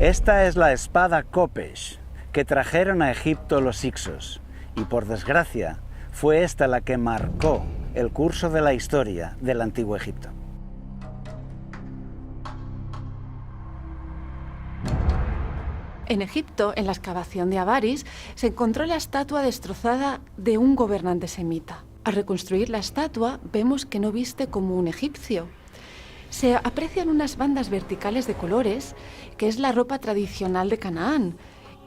Esta es la espada Kopesh que trajeron a Egipto los hicsos, y por desgracia fue esta la que marcó el curso de la historia del Antiguo Egipto. En Egipto, en la excavación de Avaris, se encontró la estatua destrozada de un gobernante semita. Al reconstruir la estatua, vemos que no viste como un egipcio. Se aprecian unas bandas verticales de colores, que es la ropa tradicional de Canaán,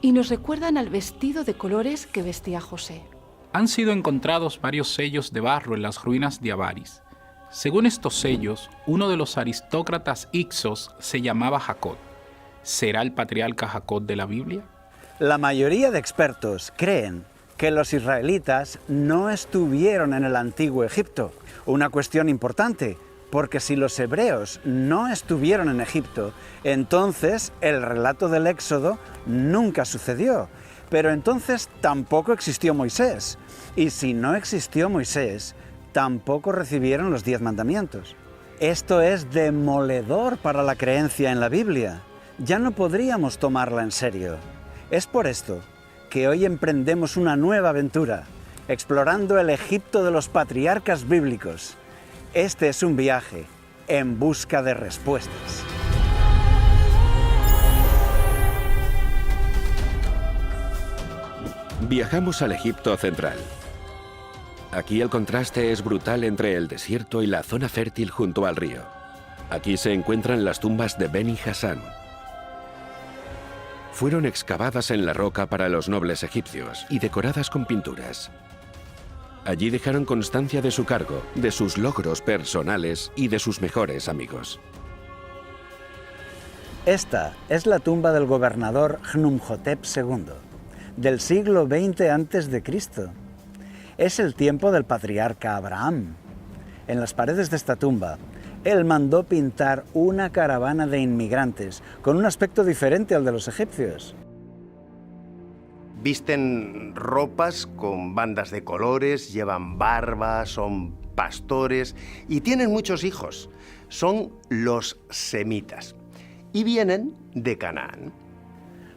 y nos recuerdan al vestido de colores que vestía José. Han sido encontrados varios sellos de barro en las ruinas de Avaris. Según estos sellos, uno de los aristócratas hicsos se llamaba Jacob. ¿Será el patriarca Jacob de la Biblia? La mayoría de expertos creen que los israelitas no estuvieron en el Antiguo Egipto. Una cuestión importante, porque si los hebreos no estuvieron en Egipto, entonces el relato del Éxodo nunca sucedió. Pero entonces tampoco existió Moisés. Y si no existió Moisés, tampoco recibieron los 10 mandamientos. Esto es demoledor para la creencia en la Biblia. Ya no podríamos tomarla en serio. Es por esto que hoy emprendemos una nueva aventura, explorando el Egipto de los patriarcas bíblicos. Este es un viaje en busca de respuestas. Viajamos al Egipto central. Aquí el contraste es brutal entre el desierto y la zona fértil junto al río. Aquí se encuentran las tumbas de Beni Hasan. Fueron excavadas en la roca para los nobles egipcios y decoradas con pinturas. Allí dejaron constancia de su cargo, de sus logros personales y de sus mejores amigos. Esta es la tumba del gobernador Khnumhotep II, del siglo XX a.C. Es el tiempo del patriarca Abraham. En las paredes de esta tumba, él mandó pintar una caravana de inmigrantes con un aspecto diferente al de los egipcios. Visten ropas con bandas de colores, llevan barba, son pastores y tienen muchos hijos. Son los semitas y vienen de Canaán.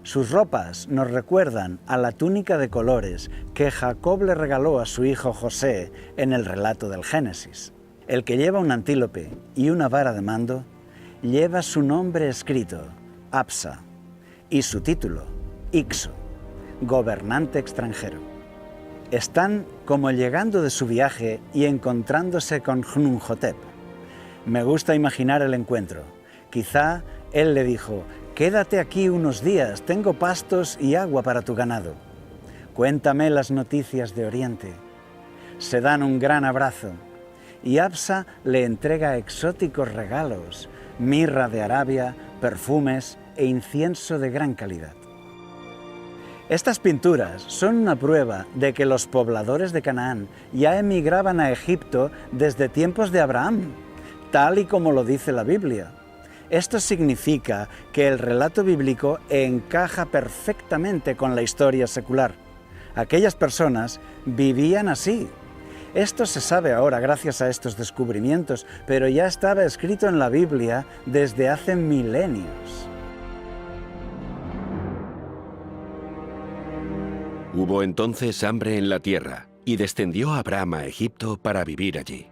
Sus ropas nos recuerdan a la túnica de colores que Jacob le regaló a su hijo José en el relato del Génesis. El que lleva un antílope y una vara de mando lleva su nombre escrito, Apsa, y su título, Ixo, gobernante extranjero. Están como llegando de su viaje y encontrándose con Khnumhotep. Me gusta imaginar el encuentro. Quizá él le dijo: «Quédate aquí unos días, tengo pastos y agua para tu ganado. Cuéntame las noticias de Oriente». Se dan un gran abrazo y Apsa le entrega exóticos regalos, mirra de Arabia, perfumes e incienso de gran calidad. Estas pinturas son una prueba de que los pobladores de Canaán ya emigraban a Egipto desde tiempos de Abraham, tal y como lo dice la Biblia. Esto significa que el relato bíblico encaja perfectamente con la historia secular. Aquellas personas vivían así. Esto se sabe ahora gracias a estos descubrimientos, pero ya estaba escrito en la Biblia desde hace milenios. Hubo entonces hambre en la tierra, y descendió Abraham a Egipto para vivir allí.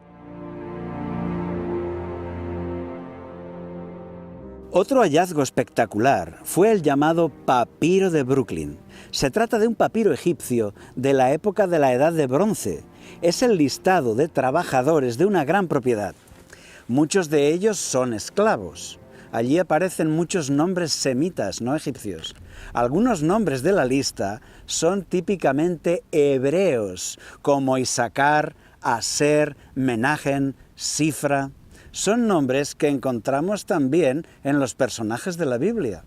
Otro hallazgo espectacular fue el llamado papiro de Brooklyn. Se trata de un papiro egipcio de la época de la Edad de Bronce. Es el listado de trabajadores de una gran propiedad. Muchos de ellos son esclavos. Allí aparecen muchos nombres semitas, no egipcios. Algunos nombres de la lista son típicamente hebreos, como Isacar, Aser, Menahem, Sifra. Son nombres que encontramos también en los personajes de la Biblia.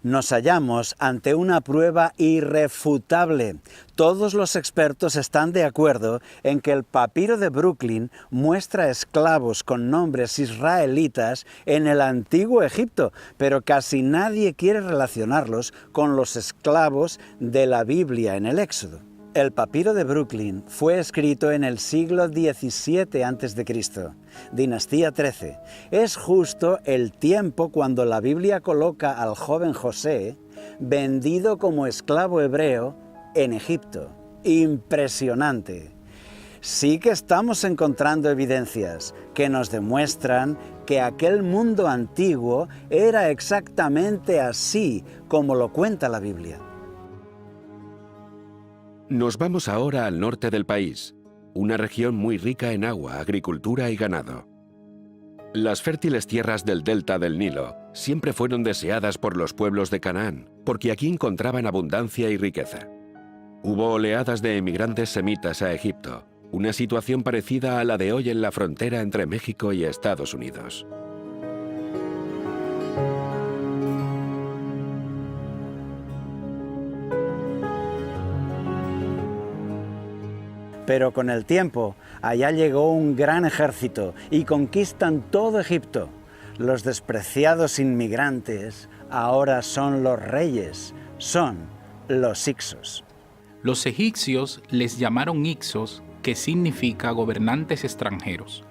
Nos hallamos ante una prueba irrefutable. Todos los expertos están de acuerdo en que el papiro de Brooklyn muestra esclavos con nombres israelitas en el antiguo Egipto, pero casi nadie quiere relacionarlos con los esclavos de la Biblia en el Éxodo. El papiro de Brooklyn fue escrito en el siglo XVII a.C., dinastía XIII. Es justo el tiempo cuando la Biblia coloca al joven José vendido como esclavo hebreo en Egipto. Impresionante. Sí que estamos encontrando evidencias que nos demuestran que aquel mundo antiguo era exactamente así como lo cuenta la Biblia. Nos vamos ahora al norte del país, una región muy rica en agua, agricultura y ganado. Las fértiles tierras del delta del Nilo siempre fueron deseadas por los pueblos de Canaán, porque aquí encontraban abundancia y riqueza. Hubo oleadas de emigrantes semitas a Egipto, una situación parecida a la de hoy en la frontera entre México y Estados Unidos. Pero con el tiempo, allá llegó un gran ejército y conquistan todo Egipto. Los despreciados inmigrantes ahora son los reyes, son los Hicsos. Los egipcios les llamaron Hicsos, que significa gobernantes extranjeros.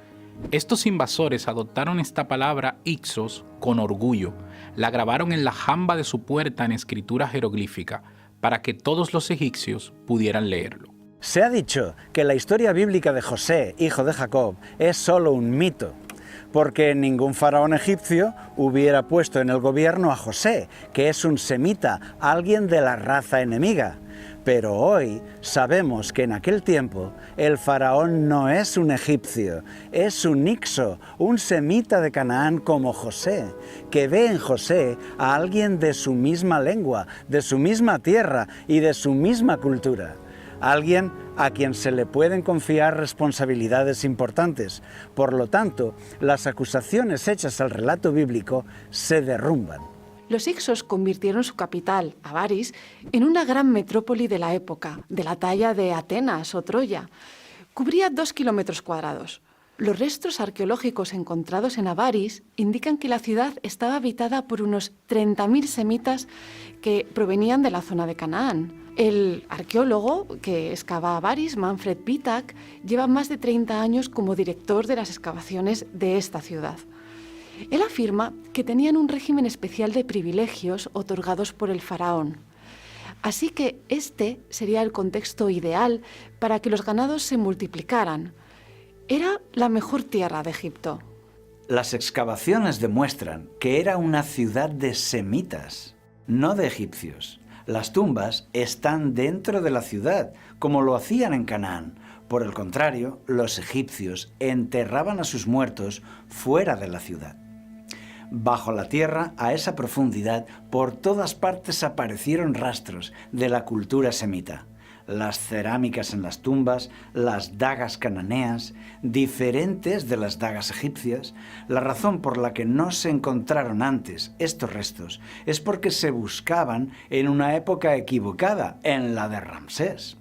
Estos invasores adoptaron esta palabra Hicsos con orgullo, la grabaron en la jamba de su puerta en escritura jeroglífica, para que todos los egipcios pudieran leerlo. Se ha dicho que la historia bíblica de José, hijo de Jacob, es solo un mito, porque ningún faraón egipcio hubiera puesto en el gobierno a José, que es un semita, alguien de la raza enemiga. Pero hoy sabemos que en aquel tiempo el faraón no es un egipcio, es un hicso, un semita de Canaán como José, que ve en José a alguien de su misma lengua, de su misma tierra y de su misma cultura. Alguien a quien se le pueden confiar responsabilidades importantes. Por lo tanto, las acusaciones hechas al relato bíblico se derrumban. Los Hicsos convirtieron su capital, Avaris, en una gran metrópoli de la época, de la talla de Atenas o Troya. Cubría 2 kilómetros cuadrados. Los restos arqueológicos encontrados en Avaris indican que la ciudad estaba habitada por unos 30.000 semitas que provenían de la zona de Canaán. El arqueólogo que excava Avaris, Manfred Pitak, lleva más de 30 años como director de las excavaciones de esta ciudad. Él afirma que tenían un régimen especial de privilegios otorgados por el faraón. Así que este sería el contexto ideal para que los ganados se multiplicaran. Era la mejor tierra de Egipto. Las excavaciones demuestran que era una ciudad de semitas, no de egipcios. Las tumbas están dentro de la ciudad, como lo hacían en Canaán. Por el contrario, los egipcios enterraban a sus muertos fuera de la ciudad. Bajo la tierra, a esa profundidad, por todas partes aparecieron rastros de la cultura semita. Las cerámicas en las tumbas, las dagas cananeas, diferentes de las dagas egipcias. La razón por la que no se encontraron antes estos restos es porque se buscaban en una época equivocada, en la de Ramsés.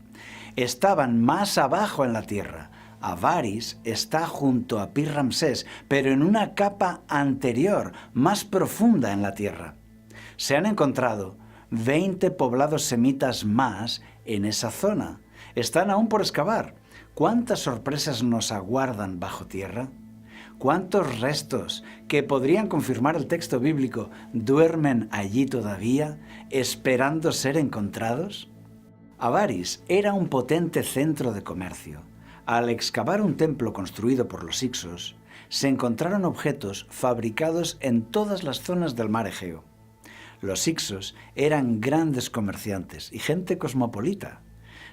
Estaban más abajo en la tierra. Avaris está junto a Pi-Ramsés, pero en una capa anterior, más profunda en la tierra. Se han encontrado 20 poblados semitas más en esa zona. Están aún por excavar. ¿Cuántas sorpresas nos aguardan bajo tierra? ¿Cuántos restos que podrían confirmar el texto bíblico duermen allí todavía, esperando ser encontrados? Avaris era un potente centro de comercio. Al excavar un templo construido por los Hicsos, se encontraron objetos fabricados en todas las zonas del mar Egeo. Los Hicsos eran grandes comerciantes y gente cosmopolita.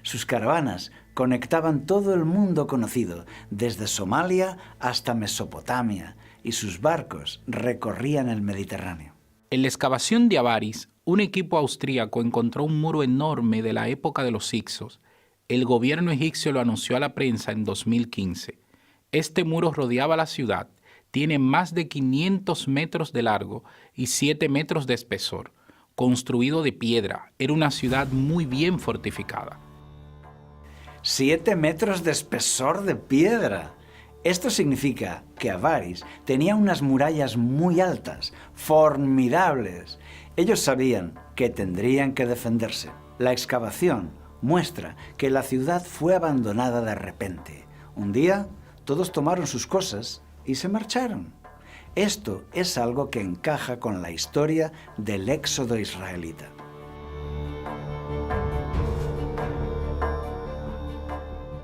Sus caravanas conectaban todo el mundo conocido, desde Somalia hasta Mesopotamia, y sus barcos recorrían el Mediterráneo. En la excavación de Avaris, un equipo austríaco encontró un muro enorme de la época de los Hicsos. El gobierno egipcio lo anunció a la prensa en 2015. Este muro rodeaba la ciudad, tiene más de 500 metros de largo y 7 metros de espesor. Construido de piedra, era una ciudad muy bien fortificada. 7 metros de espesor de piedra. Esto significa que Avaris tenía unas murallas muy altas, formidables. Ellos sabían que tendrían que defenderse. La excavación muestra que la ciudad fue abandonada de repente. Un día, todos tomaron sus cosas y se marcharon. Esto es algo que encaja con la historia del éxodo israelita.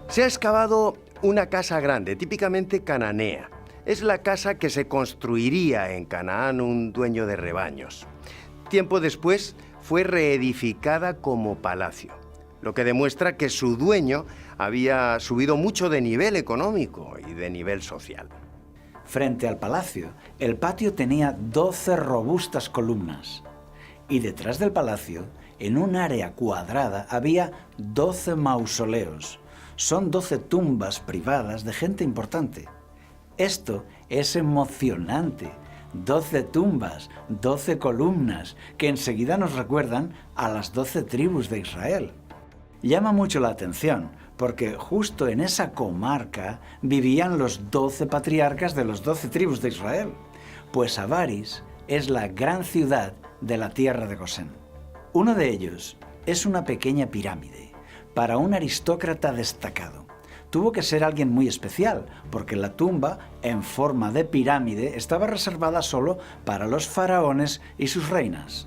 Se ha excavado una casa grande, típicamente cananea. Es la casa que se construiría en Canaán un dueño de rebaños. Tiempo después fue reedificada como palacio, lo que demuestra que su dueño había subido mucho de nivel económico y de nivel social. Frente al palacio, el patio tenía 12 robustas columnas. Y detrás del palacio, en un área cuadrada, había 12 mausoleos. Son 12 tumbas privadas de gente importante. Esto es emocionante. 12 tumbas, 12 columnas, que enseguida nos recuerdan a las 12 tribus de Israel. Llama mucho la atención, porque justo en esa comarca vivían los 12 patriarcas de las 12 tribus de Israel, pues Avaris es la gran ciudad de la tierra de Gosén. Uno de ellos es una pequeña pirámide, para un aristócrata destacado. Tuvo que ser alguien muy especial, porque la tumba, en forma de pirámide, estaba reservada solo para los faraones y sus reinas.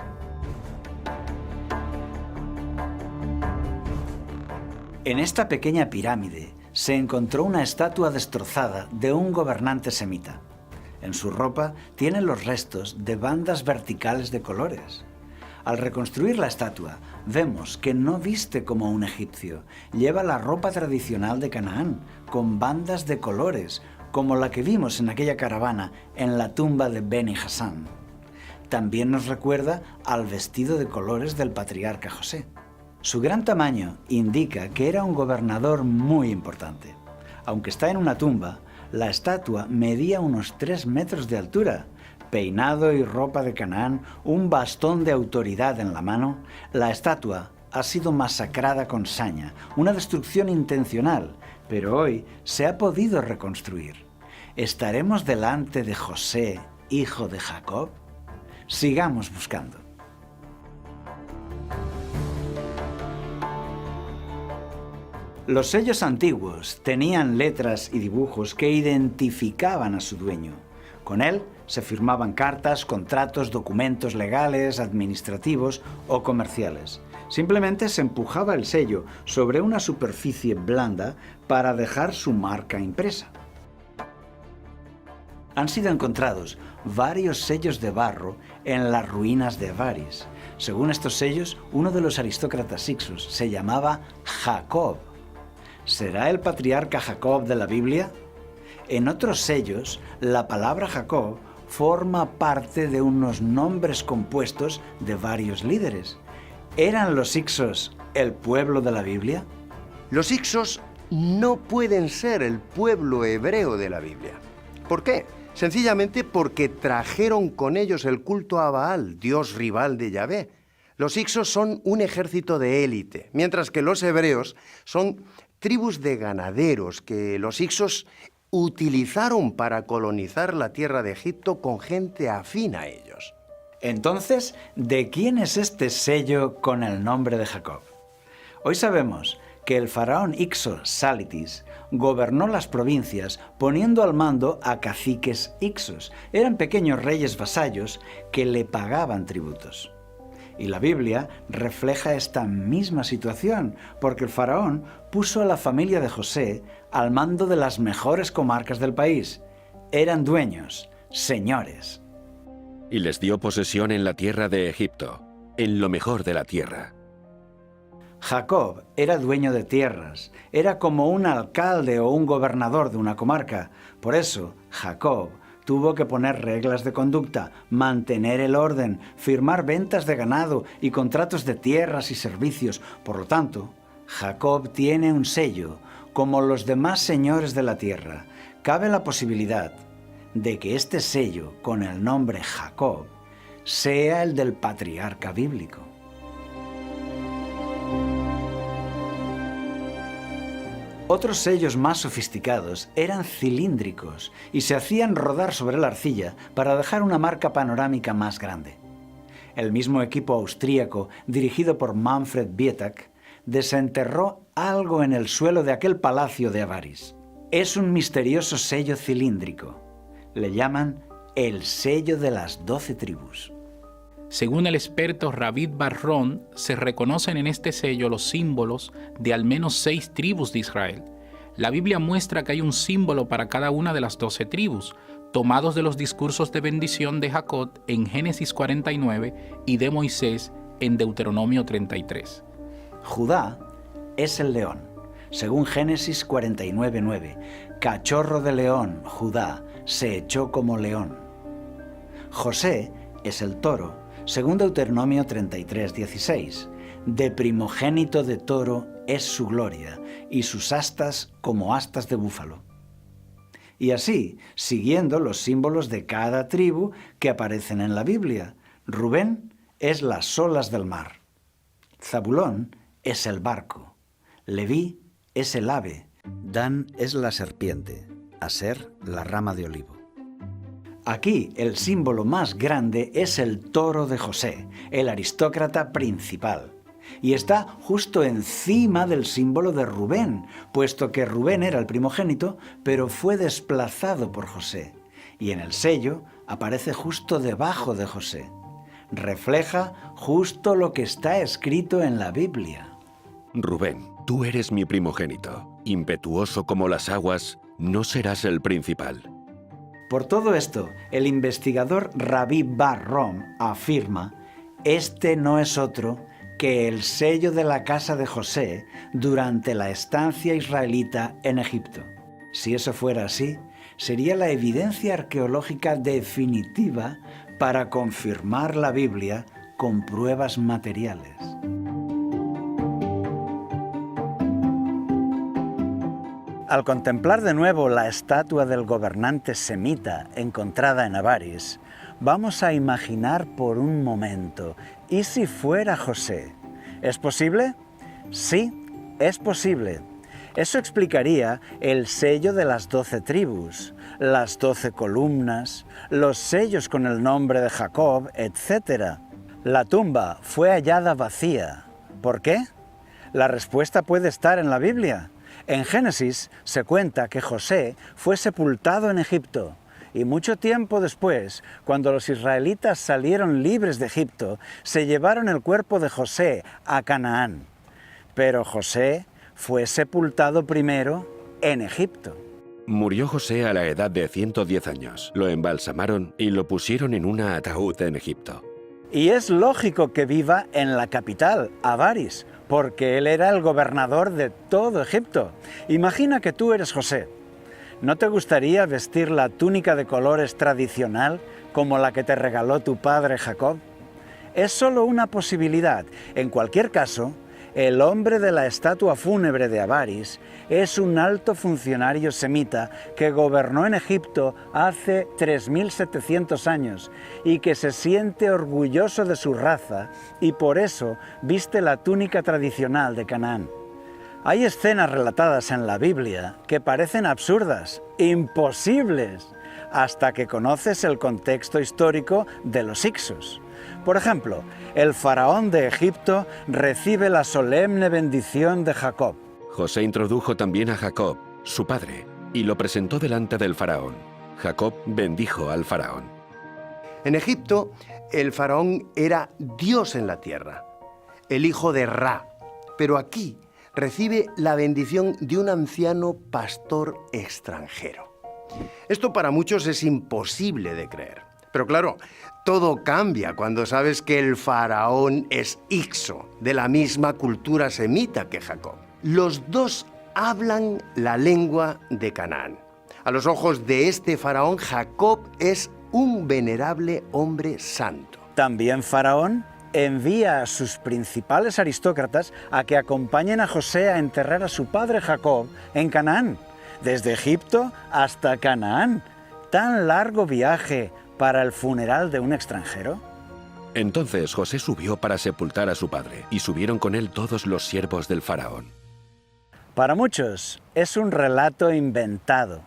En esta pequeña pirámide se encontró una estatua destrozada de un gobernante semita. En su ropa tiene los restos de bandas verticales de colores. Al reconstruir la estatua, vemos que no viste como un egipcio. Lleva la ropa tradicional de Canaán, con bandas de colores, como la que vimos en aquella caravana en la tumba de Beni Hassán. También nos recuerda al vestido de colores del patriarca José. Su gran tamaño indica que era un gobernador muy importante. Aunque está en una tumba, la estatua medía unos 3 metros de altura. Peinado y ropa de Canaán, un bastón de autoridad en la mano, la estatua ha sido masacrada con saña, una destrucción intencional, pero hoy se ha podido reconstruir. ¿Estaremos delante de José, hijo de Jacob? Sigamos buscando. Los sellos antiguos tenían letras y dibujos que identificaban a su dueño. Con él se firmaban cartas, contratos, documentos legales, administrativos o comerciales. Simplemente se empujaba el sello sobre una superficie blanda para dejar su marca impresa. Han sido encontrados varios sellos de barro en las ruinas de Avaris. Según estos sellos, uno de los aristócratas hicsos se llamaba Jacob. ¿Será el patriarca Jacob de la Biblia? En otros sellos, la palabra Jacob forma parte de unos nombres compuestos de varios líderes. ¿Eran los hicsos el pueblo de la Biblia? Los hicsos no pueden ser el pueblo hebreo de la Biblia. ¿Por qué? Sencillamente porque trajeron con ellos el culto a Baal, dios rival de Yahvé. Los hicsos son un ejército de élite, mientras que los hebreos son tribus de ganaderos que los hicsos utilizaron para colonizar la tierra de Egipto con gente afín a ellos. Entonces, ¿de quién es este sello con el nombre de Jacob? Hoy sabemos que el faraón hicso Sálitis gobernó las provincias poniendo al mando a caciques hicsos. Eran pequeños reyes vasallos que le pagaban tributos. Y la Biblia refleja esta misma situación, porque el faraón puso a la familia de José al mando de las mejores comarcas del país. Eran dueños, señores. Y les dio posesión en la tierra de Egipto, en lo mejor de la tierra. Jacob era dueño de tierras, era como un alcalde o un gobernador de una comarca. Por eso, Jacob tuvo que poner reglas de conducta, mantener el orden, firmar ventas de ganado y contratos de tierras y servicios. Por lo tanto, Jacob tiene un sello, como los demás señores de la tierra. Cabe la posibilidad de que este sello, con el nombre Jacob, sea el del patriarca bíblico. Otros sellos más sofisticados eran cilíndricos y se hacían rodar sobre la arcilla para dejar una marca panorámica más grande. El mismo equipo austríaco, dirigido por Manfred Bietak, desenterró algo en el suelo de aquel palacio de Avaris. Es un misterioso sello cilíndrico. Le llaman el sello de las 12 tribus. Según el experto Ravid Barron, se reconocen en este sello los símbolos de al menos 6 tribus de Israel. La Biblia muestra que hay un símbolo para cada una de las 12 tribus, tomados de los discursos de bendición de Jacob en Génesis 49 y de Moisés en Deuteronomio 33. Judá es el león, según Génesis 49:9. Cachorro de león, Judá, se echó como león. José es el toro, según Deuteronomio 33:16. De primogénito de toro es su gloria, y sus astas como astas de búfalo. Y así, siguiendo los símbolos de cada tribu que aparecen en la Biblia. Rubén es las olas del mar. Zabulón es el barco. Leví es el ave. Dan es la serpiente. Aser, la rama de olivo. Aquí el símbolo más grande es el toro de José, el aristócrata principal. Y está justo encima del símbolo de Rubén, puesto que Rubén era el primogénito, pero fue desplazado por José. Y en el sello aparece justo debajo de José. Refleja justo lo que está escrito en la Biblia. Rubén, tú eres mi primogénito. Impetuoso como las aguas, no serás el principal. Por todo esto, el investigador Rabbi Barron afirma: este no es otro que el sello de la casa de José durante la estancia israelita en Egipto. Si eso fuera así, sería la evidencia arqueológica definitiva para confirmar la Biblia con pruebas materiales. Al contemplar de nuevo la estatua del gobernante semita encontrada en Avaris, vamos a imaginar por un momento, ¿y si fuera José? ¿Es posible? Sí, es posible. Eso explicaría el sello de las 12 tribus, las 12 columnas, los sellos con el nombre de Jacob, etc. La tumba fue hallada vacía. ¿Por qué? La respuesta puede estar en la Biblia. En Génesis se cuenta que José fue sepultado en Egipto. Y mucho tiempo después, cuando los israelitas salieron libres de Egipto, se llevaron el cuerpo de José a Canaán. Pero José fue sepultado primero en Egipto. Murió José a la edad de 110 años. Lo embalsamaron y lo pusieron en un ataúd en Egipto. Y es lógico que viva en la capital, Avaris, porque él era el gobernador de todo Egipto. Imagina que tú eres José. ¿No te gustaría vestir la túnica de colores tradicional como la que te regaló tu padre Jacob? Es solo una posibilidad. En cualquier caso, el hombre de la estatua fúnebre de Avaris es un alto funcionario semita que gobernó en Egipto hace 3700 años y que se siente orgulloso de su raza y por eso viste la túnica tradicional de Canaán. Hay escenas relatadas en la Biblia que parecen absurdas, imposibles, hasta que conoces el contexto histórico de los Hyksos. Por ejemplo, el faraón de Egipto recibe la solemne bendición de Jacob. José introdujo también a Jacob, su padre, y lo presentó delante del faraón. Jacob bendijo al faraón. En Egipto, el faraón era Dios en la tierra, el hijo de Ra, pero aquí recibe la bendición de un anciano pastor extranjero. Esto para muchos es imposible de creer. Pero claro, todo cambia cuando sabes que el faraón es hicso, de la misma cultura semita que Jacob. Los dos hablan la lengua de Canaán. A los ojos de este faraón, Jacob es un venerable hombre santo. También Faraón envía a sus principales aristócratas a que acompañen a José a enterrar a su padre Jacob en Canaán, desde Egipto hasta Canaán. ¿Tan largo viaje para el funeral de un extranjero? Entonces José subió para sepultar a su padre, y subieron con él todos los siervos del faraón. Para muchos es un relato inventado,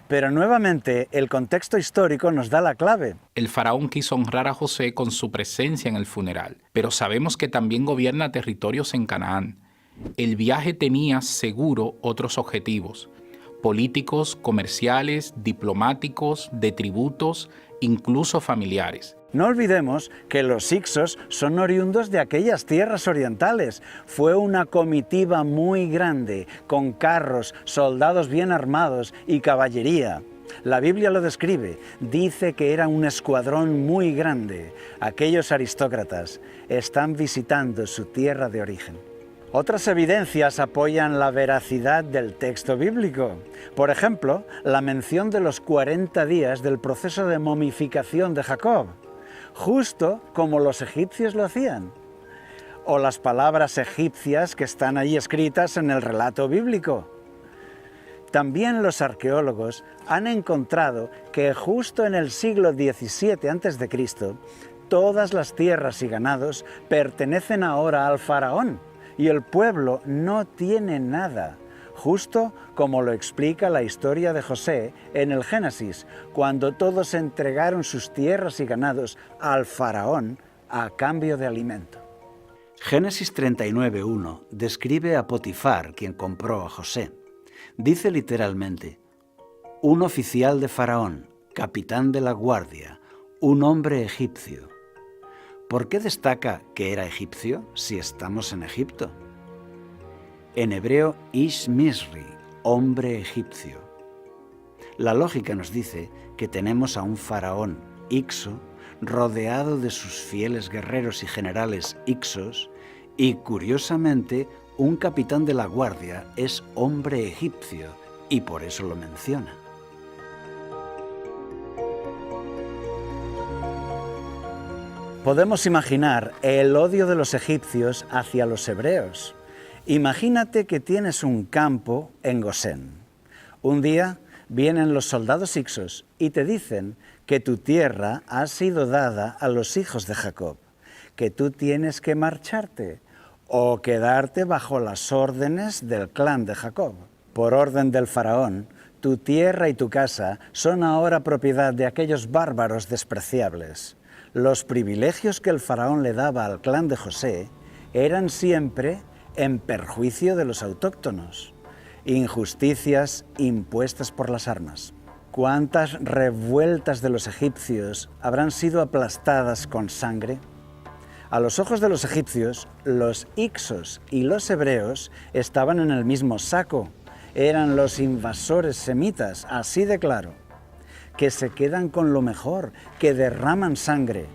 pero nuevamente el contexto histórico nos da la clave. El faraón quiso honrar a José con su presencia en el funeral, pero sabemos que también gobierna territorios en Canaán. El viaje tenía seguro otros objetivos: políticos, comerciales, diplomáticos, de tributos, incluso familiares. No olvidemos que los hicsos son oriundos de aquellas tierras orientales. Fue una comitiva muy grande, con carros, soldados bien armados y caballería. La Biblia lo describe, dice que era un escuadrón muy grande. Aquellos aristócratas están visitando su tierra de origen. Otras evidencias apoyan la veracidad del texto bíblico. Por ejemplo, la mención de los 40 días del proceso de momificación de Jacob, justo como los egipcios lo hacían. O las palabras egipcias que están ahí escritas en el relato bíblico. También los arqueólogos han encontrado que justo en el siglo XVII a.C., todas las tierras y ganados pertenecen ahora al faraón y el pueblo no tiene nada, justo como lo explica la historia de José en el Génesis, cuando todos entregaron sus tierras y ganados al faraón a cambio de alimento. Génesis 39:1 describe a Potifar, quien compró a José. Dice literalmente: un oficial de Faraón, capitán de la guardia, un hombre egipcio. ¿Por qué destaca que era egipcio si estamos en Egipto? En hebreo, Ish Misri, hombre egipcio. La lógica nos dice que tenemos a un faraón hicso rodeado de sus fieles guerreros y generales hicsos y, curiosamente, un capitán de la guardia es hombre egipcio y por eso lo menciona. Podemos imaginar el odio de los egipcios hacia los hebreos. Imagínate que tienes un campo en Gosén. Un día vienen los soldados hicsos y te dicen que tu tierra ha sido dada a los hijos de Jacob, que tú tienes que marcharte o quedarte bajo las órdenes del clan de Jacob. Por orden del faraón, tu tierra y tu casa son ahora propiedad de aquellos bárbaros despreciables. Los privilegios que el faraón le daba al clan de José eran siempre en perjuicio de los autóctonos. Injusticias impuestas por las armas. ¿Cuántas revueltas de los egipcios habrán sido aplastadas con sangre? A los ojos de los egipcios, los hicsos y los hebreos estaban en el mismo saco. Eran los invasores semitas, así de claro, que se quedan con lo mejor, que derraman sangre.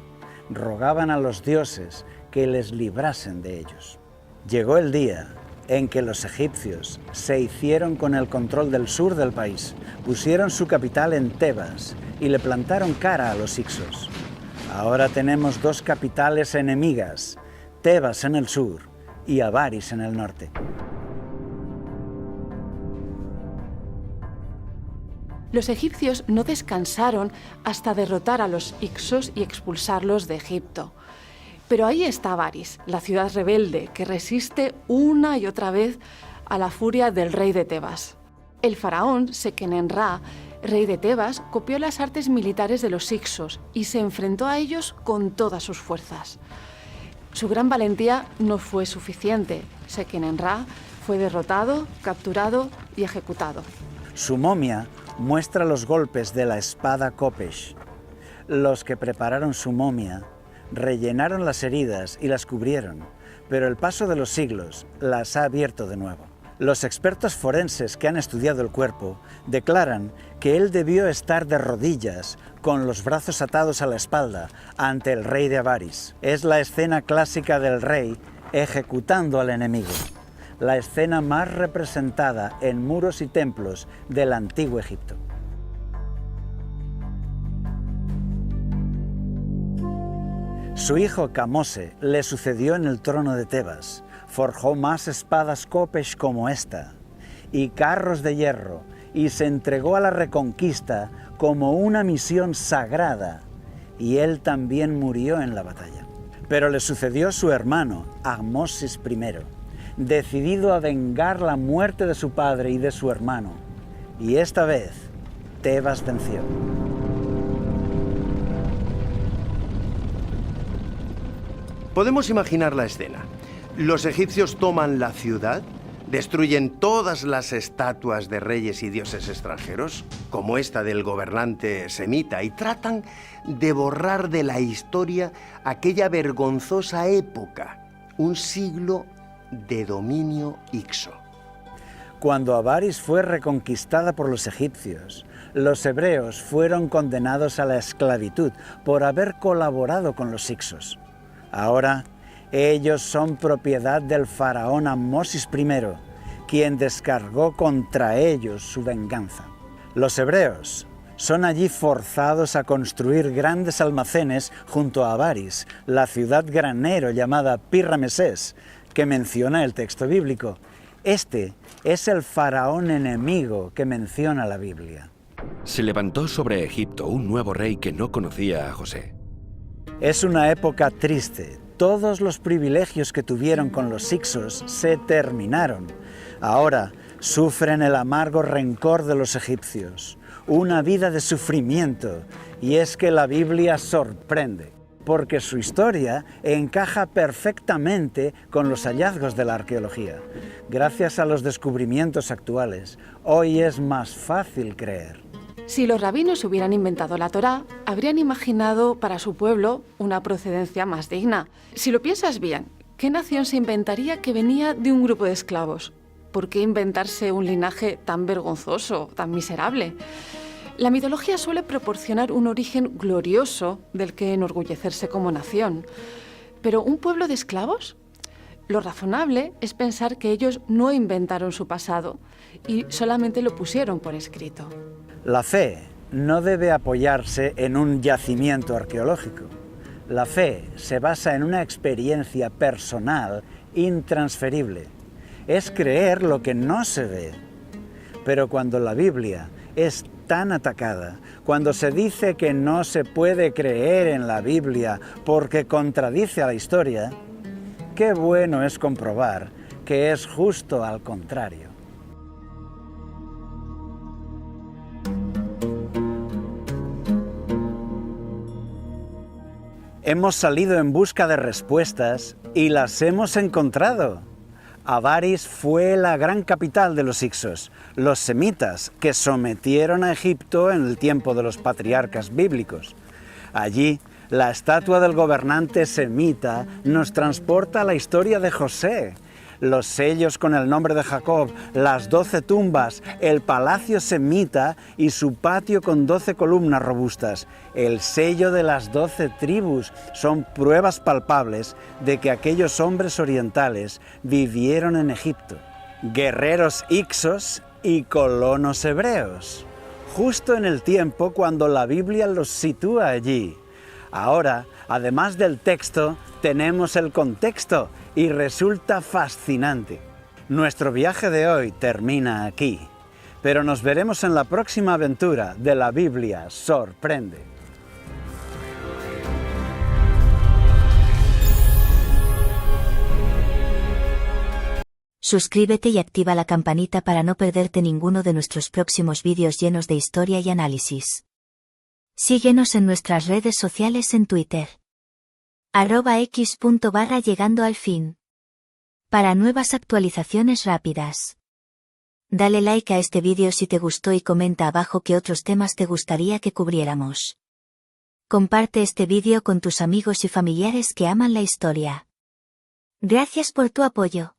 Rogaban a los dioses que les librasen de ellos. Llegó el día en que los egipcios se hicieron con el control del sur del país, pusieron su capital en Tebas y le plantaron cara a los hicsos. Ahora tenemos dos capitales enemigas, Tebas en el sur y Avaris en el norte. Los egipcios no descansaron hasta derrotar a los hicsos y expulsarlos de Egipto. Pero ahí está Avaris, la ciudad rebelde que resiste una y otra vez a la furia del rey de Tebas. El faraón Seqenenra, rey de Tebas, copió las artes militares de los hicsos y se enfrentó a ellos con todas sus fuerzas. Su gran valentía no fue suficiente. Seqenenra fue derrotado, capturado y ejecutado. Su momia muestra los golpes de la espada Kopesh. Los que prepararon su momia rellenaron las heridas y las cubrieron, pero el paso de los siglos las ha abierto de nuevo. Los expertos forenses que han estudiado el cuerpo declaran que él debió estar de rodillas, con los brazos atados a la espalda, ante el rey de Avaris. Es la escena clásica del rey ejecutando al enemigo, la escena más representada en muros y templos del antiguo Egipto. Su hijo Kamose le sucedió en el trono de Tebas. Forjó más espadas Kopesh como esta y carros de hierro, y se entregó a la reconquista como una misión sagrada, y él también murió en la batalla. Pero le sucedió su hermano, Ahmosis I, decidido a vengar la muerte de su padre y de su hermano, y esta vez Tebas venció. Podemos imaginar la escena. Los egipcios toman la ciudad, destruyen todas las estatuas de reyes y dioses extranjeros, como esta del gobernante semita, y tratan de borrar de la historia aquella vergonzosa época, un siglo de dominio hicso. Cuando Avaris fue reconquistada por los egipcios, los hebreos fueron condenados a la esclavitud por haber colaborado con los hicsos. Ahora, ellos son propiedad del faraón Ammosis I, quien descargó contra ellos su venganza. Los hebreos son allí forzados a construir grandes almacenes junto a Avaris, la ciudad granero llamada Pi-Ramesés, que menciona el texto bíblico. Este es el faraón enemigo que menciona la Biblia. Se levantó sobre Egipto un nuevo rey que no conocía a José. Es una época triste. Todos los privilegios que tuvieron con los hicsos se terminaron. Ahora sufren el amargo rencor de los egipcios, una vida de sufrimiento, y es que la Biblia sorprende, porque su historia encaja perfectamente con los hallazgos de la arqueología. Gracias a los descubrimientos actuales, hoy es más fácil creer. Si los rabinos hubieran inventado la Torá, habrían imaginado para su pueblo una procedencia más digna. Si lo piensas bien, ¿qué nación se inventaría que venía de un grupo de esclavos? ¿Por qué inventarse un linaje tan vergonzoso, tan miserable? La mitología suele proporcionar un origen glorioso del que enorgullecerse como nación. ¿Pero un pueblo de esclavos? Lo razonable es pensar que ellos no inventaron su pasado y solamente lo pusieron por escrito. La fe no debe apoyarse en un yacimiento arqueológico. La fe se basa en una experiencia personal intransferible. Es creer lo que no se ve. Pero cuando la Biblia es tan atacada, cuando se dice que no se puede creer en la Biblia porque contradice a la historia, qué bueno es comprobar que es justo al contrario. Hemos salido en busca de respuestas y las hemos encontrado. Avaris fue la gran capital de los hicsos, los semitas que sometieron a Egipto en el tiempo de los patriarcas bíblicos. Allí, la estatua del gobernante semita nos transporta a la historia de José. Los sellos con el nombre de Jacob, las 12 tumbas, el palacio semita y su patio con 12 columnas robustas, el sello de las 12 tribus son pruebas palpables de que aquellos hombres orientales vivieron en Egipto. Guerreros hicsos y colonos hebreos, justo en el tiempo cuando la Biblia los sitúa allí. Ahora, además del texto, tenemos el contexto y resulta fascinante. Nuestro viaje de hoy termina aquí, pero nos veremos en la próxima aventura de La Biblia Sorprende. Suscríbete y activa la campanita para no perderte ninguno de nuestros próximos vídeos llenos de historia y análisis. Síguenos en nuestras redes sociales en Twitter. @x.barra_llegando al fin. Para nuevas actualizaciones rápidas. Dale like a este vídeo si te gustó y comenta abajo qué otros temas te gustaría que cubriéramos. Comparte este vídeo con tus amigos y familiares que aman la historia. Gracias por tu apoyo.